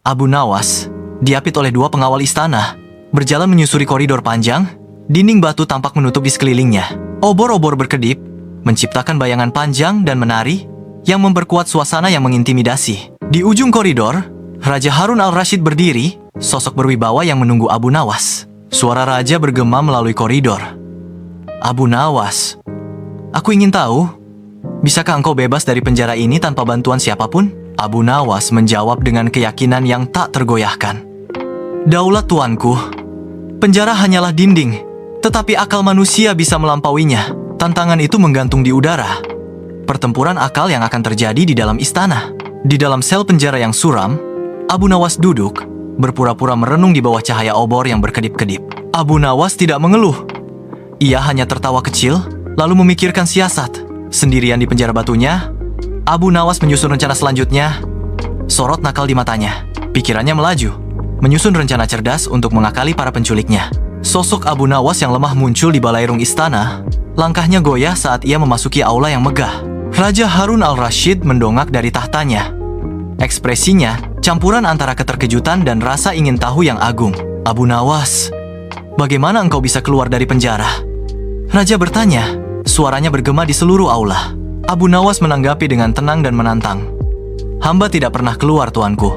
Abu Nawas diapit oleh dua pengawal istana, berjalan menyusuri koridor panjang. Dinding batu tampak menutup di sekelilingnya. Obor-obor berkedip, menciptakan bayangan panjang dan menari yang memperkuat suasana yang mengintimidasi. Di ujung koridor, Raja Harun al-Rashid berdiri, sosok berwibawa yang menunggu Abu Nawas. Suara raja bergema melalui koridor. Abu Nawas, aku ingin tahu, bisakah engkau bebas dari penjara ini tanpa bantuan siapapun? Abu Nawas menjawab dengan keyakinan yang tak tergoyahkan. Daulat tuanku, penjara hanyalah dinding, tetapi akal manusia bisa melampauinya. Tantangan itu menggantung di udara. Pertempuran akal yang akan terjadi di dalam istana. Di dalam sel penjara yang suram, Abu Nawas duduk, berpura-pura merenung di bawah cahaya obor yang berkedip-kedip. Abu Nawas tidak mengeluh. Ia hanya tertawa kecil, lalu memikirkan siasat. Sendirian di penjara batunya, Abu Nawas menyusun rencana selanjutnya. Sorot nakal di matanya. Pikirannya melaju, menyusun rencana cerdas untuk mengakali para penculiknya. Sosok Abu Nawas yang lemah muncul di balairung istana. Langkahnya goyah saat ia memasuki aula yang megah. Raja Harun al-Rashid mendongak dari tahtanya. Ekspresinya campuran antara keterkejutan dan rasa ingin tahu yang agung. Abu Nawas, bagaimana engkau bisa keluar dari penjara? Raja bertanya, suaranya bergema di seluruh aula. Abu Nawas menanggapi dengan tenang dan menantang. Hamba tidak pernah keluar, tuanku.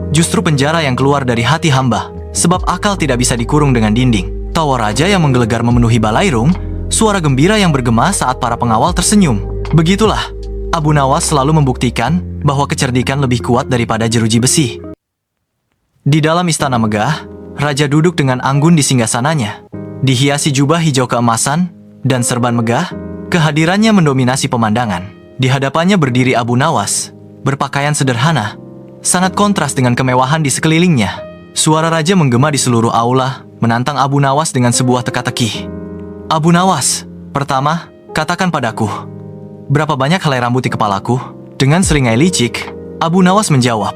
Justru penjara yang keluar dari hati hamba, sebab akal tidak bisa dikurung dengan dinding. Tawa raja yang menggelegar memenuhi balairung, suara gembira yang bergema saat para pengawal tersenyum. Begitulah, Abu Nawas selalu membuktikan bahwa kecerdikan lebih kuat daripada jeruji besi. Di dalam istana megah, raja duduk dengan anggun di singgasananya. Dihiasi jubah hijau keemasan dan serban megah, kehadirannya mendominasi pemandangan. Di hadapannya berdiri Abu Nawas, berpakaian sederhana, sangat kontras dengan kemewahan di sekelilingnya. Suara raja menggema di seluruh aula, menantang Abu Nawas dengan sebuah teka-teki. Abu Nawas, pertama, katakan padaku, berapa banyak helai rambut di kepalaku? Dengan seringai licik, Abu Nawas menjawab,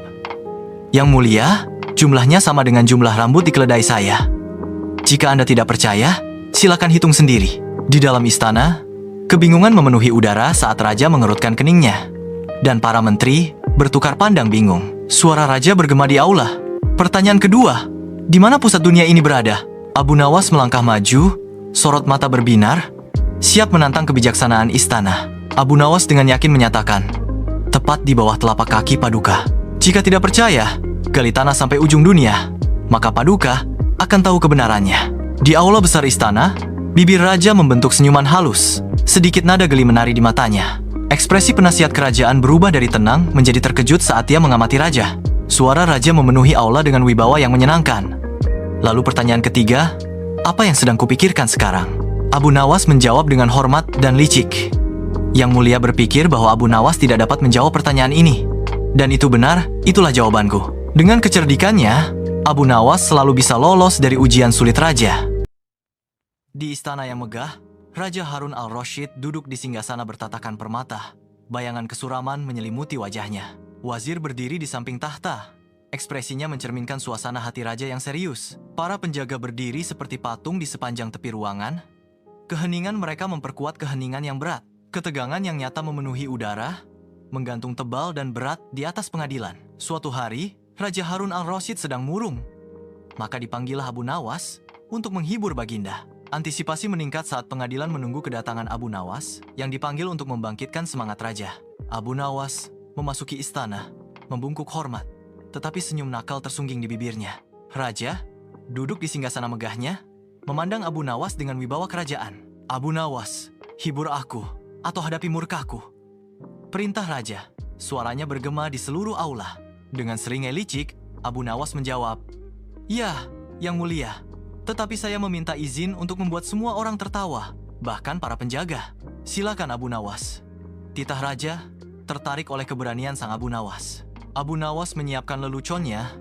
Yang mulia, jumlahnya sama dengan jumlah rambut di keledai saya. Jika Anda tidak percaya, silakan hitung sendiri. Di dalam istana, kebingungan memenuhi udara saat raja mengerutkan keningnya. Dan para menteri bertukar pandang bingung. Suara raja bergema di aula. Pertanyaan kedua, di mana pusat dunia ini berada? Abu Nawas melangkah maju, sorot mata berbinar, siap menantang kebijaksanaan istana. Abu Nawas dengan yakin menyatakan, tepat di bawah telapak kaki Paduka. Jika tidak percaya, gali tanah sampai ujung dunia, maka Paduka akan tahu kebenarannya. Di aula besar istana, bibir raja membentuk senyuman halus, sedikit nada geli menari di matanya. Ekspresi penasihat kerajaan berubah dari tenang menjadi terkejut saat ia mengamati raja. Suara raja memenuhi aula dengan wibawa yang menyenangkan. Lalu pertanyaan ketiga, apa yang sedang kupikirkan sekarang? Abu Nawas menjawab dengan hormat dan licik. Yang mulia berpikir bahwa Abu Nawas tidak dapat menjawab pertanyaan ini. Dan itu benar, itulah jawabanku. Dengan kecerdikannya, Abu Nawas selalu bisa lolos dari ujian sulit raja. Di istana yang megah, Raja Harun al-Rashid duduk di singgasana bertatakan permata. Bayangan kesuraman menyelimuti wajahnya. Wazir berdiri di samping tahta. Ekspresinya mencerminkan suasana hati raja yang serius. Para penjaga berdiri seperti patung di sepanjang tepi ruangan. Keheningan mereka memperkuat keheningan yang berat. Ketegangan yang nyata memenuhi udara, menggantung tebal dan berat di atas pengadilan. Suatu hari, Raja Harun al-Rashid sedang murung. Maka dipanggillah Abu Nawas untuk menghibur Baginda. Antisipasi meningkat saat pengadilan menunggu kedatangan Abu Nawas yang dipanggil untuk membangkitkan semangat raja. Abu Nawas memasuki istana, membungkuk hormat, tetapi senyum nakal tersungging di bibirnya. Raja duduk di singgasana megahnya, memandang Abu Nawas dengan wibawa kerajaan. Abu Nawas, hibur aku atau hadapi murkaku. Perintah raja, suaranya bergema di seluruh aula. Dengan seringai licik, Abu Nawas menjawab, Ya, yang mulia, tetapi saya meminta izin untuk membuat semua orang tertawa, bahkan para penjaga. Silakan Abu Nawas. Titah raja tertarik oleh keberanian sang Abu Nawas. Abu Nawas menyiapkan leluconnya,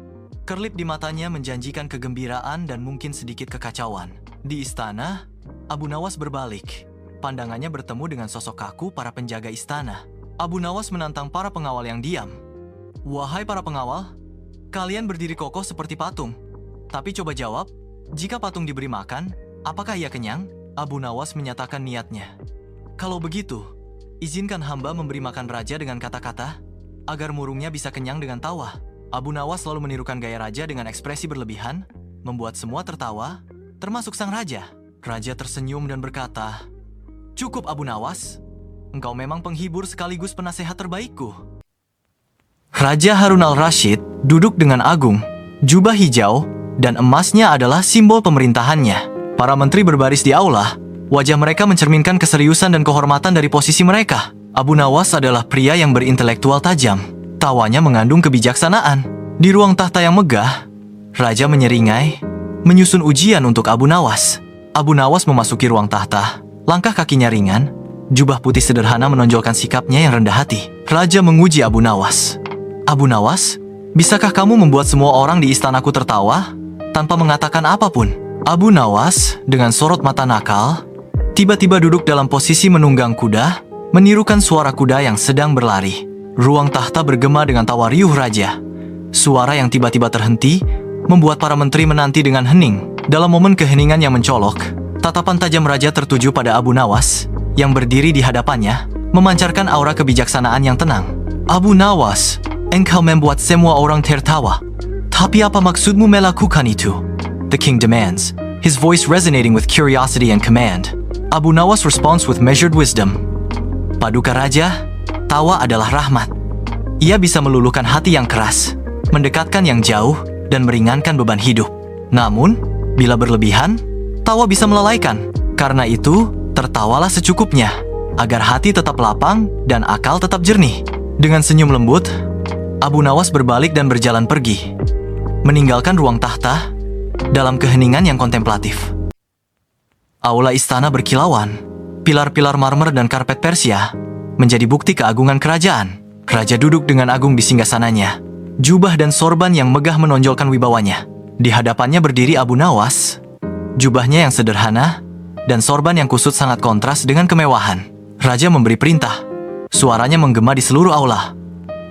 kerlip di matanya menjanjikan kegembiraan dan mungkin sedikit kekacauan. Di istana, Abu Nawas berbalik. Pandangannya bertemu dengan sosok kaku para penjaga istana. Abu Nawas menantang para pengawal yang diam. Wahai para pengawal, kalian berdiri kokoh seperti patung. Tapi coba jawab, jika patung diberi makan, apakah ia kenyang? Abu Nawas menyatakan niatnya. Kalau begitu, izinkan hamba memberi makan raja dengan kata-kata, agar murungnya bisa kenyang dengan tawa. Abu Nawas selalu menirukan gaya raja dengan ekspresi berlebihan, membuat semua tertawa, termasuk sang raja. Raja tersenyum dan berkata, "Cukup Abu Nawas, engkau memang penghibur sekaligus penasehat terbaikku." Raja Harun al-Rashid duduk dengan agung, jubah hijau, dan emasnya adalah simbol pemerintahannya. Para menteri berbaris di aula, wajah mereka mencerminkan keseriusan dan kehormatan dari posisi mereka. Abu Nawas adalah pria yang berintelektual tajam. Tawanya mengandung kebijaksanaan. Di ruang tahta yang megah, Raja menyeringai, menyusun ujian untuk Abu Nawas. Abu Nawas memasuki ruang tahta. Langkah kakinya ringan, jubah putih sederhana menonjolkan sikapnya yang rendah hati. Raja menguji Abu Nawas. "Abu Nawas, bisakah kamu membuat semua orang di istanaku tertawa tanpa mengatakan apapun?" Abu Nawas dengan sorot mata nakal, tiba-tiba duduk dalam posisi menunggang kuda, menirukan suara kuda yang sedang berlari. Ruang tahta bergema dengan tawa riuh raja. Suara yang tiba-tiba terhenti, membuat para menteri menanti dengan hening. Dalam momen keheningan yang mencolok, tatapan tajam raja tertuju pada Abu Nawas, yang berdiri di hadapannya, memancarkan aura kebijaksanaan yang tenang. "Abu Nawas, engkau membuat semua orang tertawa. Tapi apa maksudmu melakukan itu?" the king demands, his voice resonating with curiosity and command. Abu Nawas responds with measured wisdom. Paduka Raja, tawa adalah rahmat. Ia bisa meluluhkan hati yang keras, mendekatkan yang jauh, dan meringankan beban hidup. Namun, bila berlebihan, tawa bisa melalaikan. Karena itu, tertawalah secukupnya, agar hati tetap lapang dan akal tetap jernih. Dengan senyum lembut, Abu Nawas berbalik dan berjalan pergi, meninggalkan ruang tahta dalam keheningan yang kontemplatif. Aula istana berkilauan, pilar-pilar marmer dan karpet Persia menjadi bukti keagungan kerajaan. Raja duduk dengan agung di singgasananya, jubah dan sorban yang megah menonjolkan wibawanya. Di hadapannya berdiri Abu Nawas, jubahnya yang sederhana dan sorban yang kusut sangat kontras dengan kemewahan. Raja memberi perintah, suaranya menggema di seluruh aula.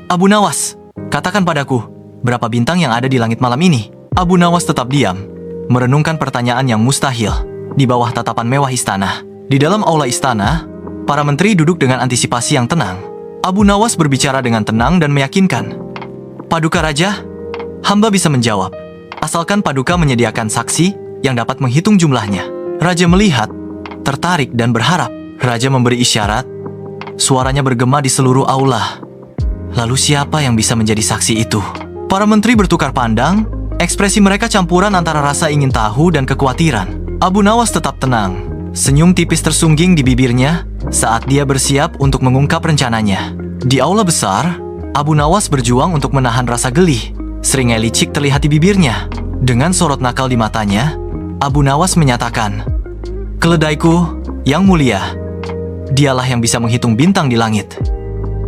"Abu Nawas, katakan padaku, berapa bintang yang ada di langit malam ini?" Abu Nawas tetap diam, merenungkan pertanyaan yang mustahil di bawah tatapan mewah istana. Di dalam aula istana, para menteri duduk dengan antisipasi yang tenang. Abu Nawas berbicara dengan tenang dan meyakinkan. "Paduka Raja, hamba bisa menjawab, asalkan Paduka menyediakan saksi yang dapat menghitung jumlahnya." Raja melihat, tertarik dan berharap. Raja memberi isyarat, suaranya bergema di seluruh aula. Lalu siapa yang bisa menjadi saksi itu? Para menteri bertukar pandang. Ekspresi mereka campuran antara rasa ingin tahu dan kekhawatiran. Abu Nawas tetap tenang. Senyum tipis tersungging di bibirnya saat dia bersiap untuk mengungkap rencananya. Di aula besar, Abu Nawas berjuang untuk menahan rasa gelih. Seringai licik terlihat di bibirnya. Dengan sorot nakal di matanya, Abu Nawas menyatakan, "Keledaiku, yang mulia, dialah yang bisa menghitung bintang di langit.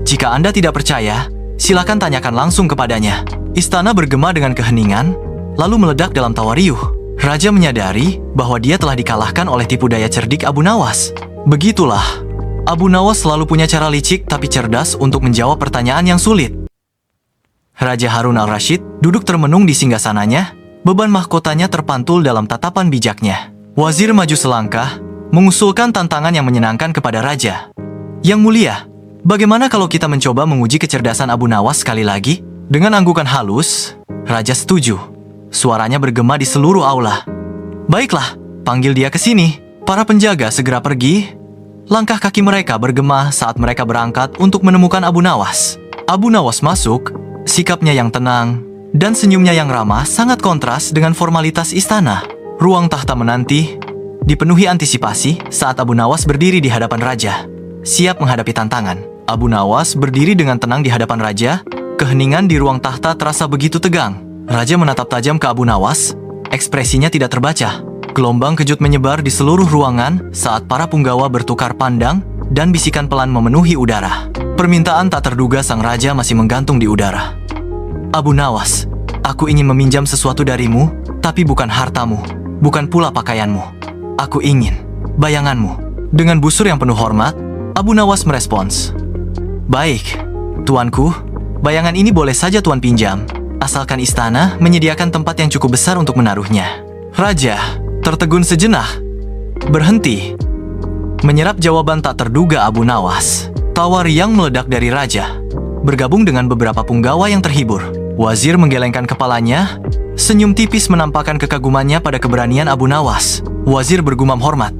Jika Anda tidak percaya, silakan tanyakan langsung kepadanya." Istana bergema dengan keheningan, lalu meledak dalam tawa riuh. Raja menyadari bahwa dia telah dikalahkan oleh tipu daya cerdik Abu Nawas. Begitulah, Abu Nawas selalu punya cara licik tapi cerdas untuk menjawab pertanyaan yang sulit. Raja Harun al-Rashid duduk termenung di singgasananya, beban mahkotanya terpantul dalam tatapan bijaknya. Wazir maju selangkah, mengusulkan tantangan yang menyenangkan kepada Raja. "Yang mulia, bagaimana kalau kita mencoba menguji kecerdasan Abu Nawas sekali lagi?" Dengan anggukan halus, Raja setuju. Suaranya bergema di seluruh aula. "Baiklah, panggil dia ke sini." Para penjaga segera pergi. Langkah kaki mereka bergema saat mereka berangkat untuk menemukan Abu Nawas. Abu Nawas masuk, sikapnya yang tenang, dan senyumnya yang ramah sangat kontras dengan formalitas istana. Ruang tahta menanti, dipenuhi antisipasi saat Abu Nawas berdiri di hadapan Raja, siap menghadapi tantangan. Abu Nawas berdiri dengan tenang di hadapan Raja. Keheningan di ruang tahta terasa begitu tegang. Raja menatap tajam ke Abu Nawas. Ekspresinya tidak terbaca. Gelombang kejut menyebar di seluruh ruangan saat para punggawa bertukar pandang dan bisikan pelan memenuhi udara. Permintaan tak terduga sang raja masih menggantung di udara. "Abu Nawas, aku ingin meminjam sesuatu darimu, tapi bukan hartamu, bukan pula pakaianmu. Aku ingin bayanganmu." Dengan busur yang penuh hormat, Abu Nawas merespons, "Baik, tuanku. Bayangan ini boleh saja tuan pinjam, asalkan istana menyediakan tempat yang cukup besar untuk menaruhnya." Raja tertegun sejenak, berhenti, menyerap jawaban tak terduga Abu Nawas. Tawa riang meledak dari Raja, bergabung dengan beberapa punggawa yang terhibur. Wazir menggelengkan kepalanya, senyum tipis menampakkan kekagumannya pada keberanian Abu Nawas. Wazir bergumam hormat.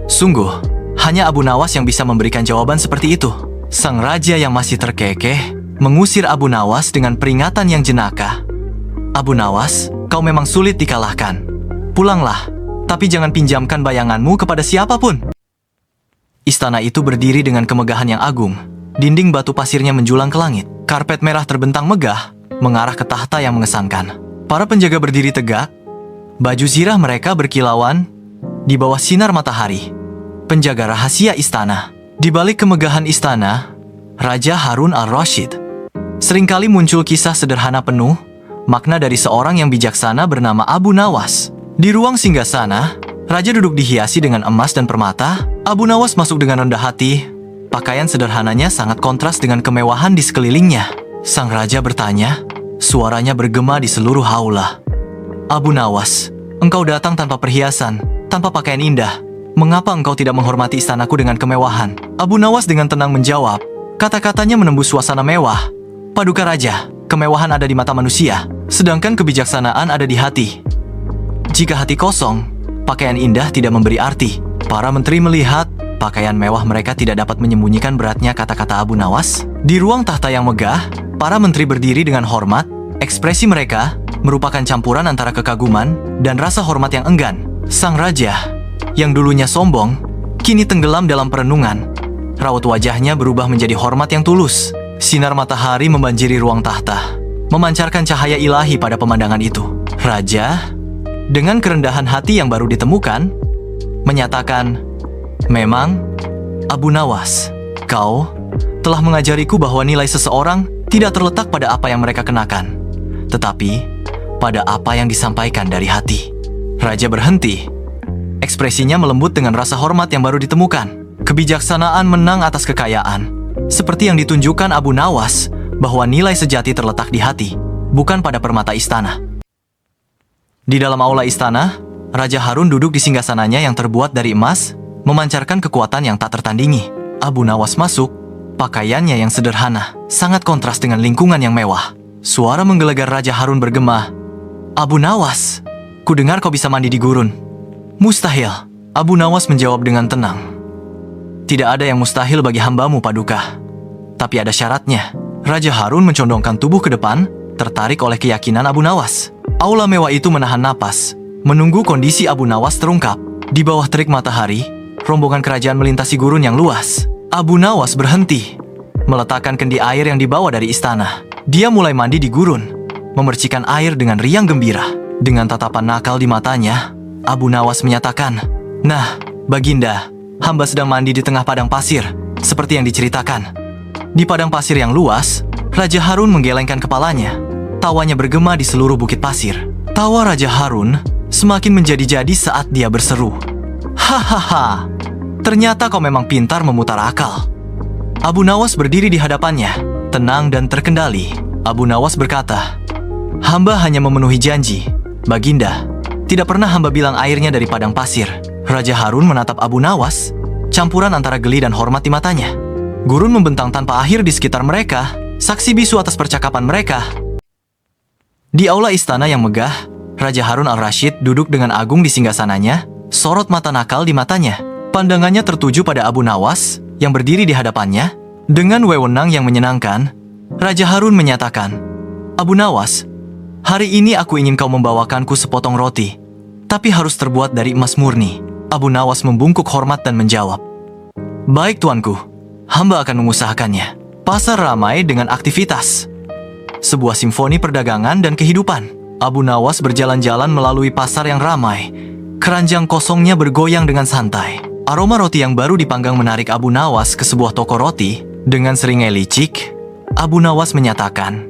Sungguh, hanya Abu Nawas yang bisa memberikan jawaban seperti itu. Sang raja yang masih terkekeh mengusir Abu Nawas dengan peringatan yang jenaka. Abu Nawas, kau memang sulit dikalahkan. Pulanglah, tapi jangan pinjamkan bayanganmu kepada siapapun. Istana itu berdiri dengan kemegahan yang agung. Dinding batu pasirnya menjulang ke langit. Karpet merah terbentang megah, mengarah ke tahta yang mengesankan. Para penjaga berdiri tegak. Baju zirah mereka berkilauan di bawah sinar matahari. Penjaga rahasia istana. Di balik kemegahan istana, Raja Harun al-Rashid. Seringkali muncul kisah sederhana penuh makna dari seorang yang bijaksana bernama Abu Nawas. Di ruang singgasana, Raja duduk dihiasi dengan emas dan permata. Abu Nawas masuk dengan rendah hati. Pakaian sederhananya sangat kontras dengan kemewahan di sekelilingnya. Sang raja bertanya, suaranya bergema di seluruh aula. Abu Nawas, engkau datang tanpa perhiasan, tanpa pakaian indah. Mengapa engkau tidak menghormati istanaku dengan kemewahan? Abu Nawas dengan tenang menjawab. Kata-katanya menembus suasana mewah. Paduka Raja, kemewahan ada di mata manusia, sedangkan kebijaksanaan ada di hati. Jika hati kosong, pakaian indah tidak memberi arti. Para menteri melihat pakaian mewah mereka tidak dapat menyembunyikan beratnya kata-kata Abu Nawas. Di ruang tahta yang megah, para menteri berdiri dengan hormat. Ekspresi mereka merupakan campuran antara kekaguman dan rasa hormat yang enggan. Sang raja, yang dulunya sombong, kini tenggelam dalam perenungan. Raut wajahnya berubah menjadi hormat yang tulus. Sinar matahari membanjiri ruang tahta, memancarkan cahaya ilahi pada pemandangan itu. Raja, dengan kerendahan hati yang baru ditemukan, menyatakan, memang, Abu Nawas, kau telah mengajariku bahwa nilai seseorang tidak terletak pada apa yang mereka kenakan, tetapi pada apa yang disampaikan dari hati. Raja berhenti. Ekspresinya melembut dengan rasa hormat yang baru ditemukan. Kebijaksanaan menang atas kekayaan. Seperti yang ditunjukkan Abu Nawas bahwa nilai sejati terletak di hati, bukan pada permata istana. Di dalam aula istana, Raja Harun duduk di singgasananya yang terbuat dari emas, memancarkan kekuatan yang tak tertandingi. Abu Nawas masuk, pakaiannya yang sederhana, sangat kontras dengan lingkungan yang mewah. Suara menggelegar Raja Harun bergema. Abu Nawas, ku dengar kau bisa mandi di gurun. Mustahil, Abu Nawas menjawab dengan tenang. Tidak ada yang mustahil bagi hambamu, Paduka. Tapi ada syaratnya. Raja Harun mencondongkan tubuh ke depan, tertarik oleh keyakinan Abu Nawas. Aula mewah itu menahan napas, menunggu kondisi Abu Nawas terungkap. Di bawah terik matahari, rombongan kerajaan melintasi gurun yang luas. Abu Nawas berhenti, meletakkan kendi air yang dibawa dari istana. Dia mulai mandi di gurun, memercikan air dengan riang gembira. Dengan tatapan nakal di matanya, Abu Nawas menyatakan, "Nah, Baginda, hamba sedang mandi di tengah padang pasir, seperti yang diceritakan." Di padang pasir yang luas, Raja Harun menggelengkan kepalanya. Tawanya bergema di seluruh bukit pasir. Tawa Raja Harun semakin menjadi-jadi saat dia berseru, "Hahaha, ternyata kau memang pintar memutar akal." Abu Nawas berdiri di hadapannya, tenang dan terkendali. Abu Nawas berkata, "Hamba hanya memenuhi janji, Baginda. Tidak pernah hamba bilang airnya dari padang pasir." Raja Harun menatap Abu Nawas, campuran antara geli dan hormat di matanya. Gurun membentang tanpa akhir di sekitar mereka, saksi bisu atas percakapan mereka. Di aula istana yang megah, Raja Harun al-Rashid duduk dengan agung di singgasananya, sorot mata nakal di matanya. Pandangannya tertuju pada Abu Nawas yang berdiri di hadapannya. Dengan wewenang yang menyenangkan, Raja Harun menyatakan, "Abu Nawas, hari ini aku ingin kau membawakanku sepotong roti, tapi harus terbuat dari emas murni." Abu Nawas membungkuk hormat dan menjawab, "Baik tuanku, hamba akan mengusahakannya." Pasar ramai dengan aktivitas. Sebuah simfoni perdagangan dan kehidupan. Abu Nawas berjalan-jalan melalui pasar yang ramai. Keranjang kosongnya bergoyang dengan santai. Aroma roti yang baru dipanggang menarik Abu Nawas ke sebuah toko roti. Dengan seringai licik, Abu Nawas menyatakan,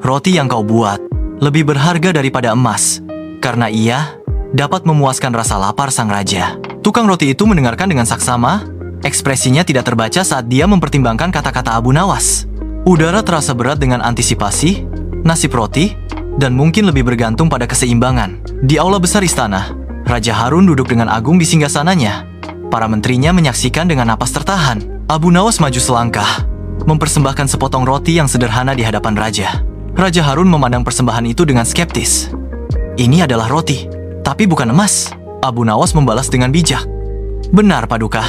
"Roti yang kau buat lebih berharga daripada emas, karena ia dapat memuaskan rasa lapar sang raja." Tukang roti itu mendengarkan dengan saksama. Ekspresinya tidak terbaca saat dia mempertimbangkan kata-kata Abu Nawas. Udara terasa berat dengan antisipasi, nasib roti, dan mungkin lebih bergantung pada keseimbangan. Di aula besar istana, Raja Harun duduk dengan agung di singgasananya. Para menterinya menyaksikan dengan napas tertahan. Abu Nawas maju selangkah, mempersembahkan sepotong roti yang sederhana di hadapan raja. Raja Harun memandang persembahan itu dengan skeptis. Ini adalah roti, tapi bukan emas. Abu Nawas membalas dengan bijak. Benar, Paduka.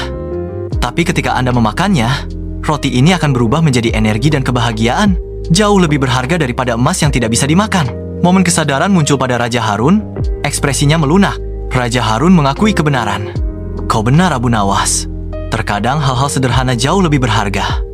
Tapi ketika Anda memakannya, roti ini akan berubah menjadi energi dan kebahagiaan. Jauh lebih berharga daripada emas yang tidak bisa dimakan. Momen kesadaran muncul pada Raja Harun, ekspresinya melunak. Raja Harun mengakui kebenaran. Kau benar, Abu Nawas. Terkadang hal-hal sederhana jauh lebih berharga.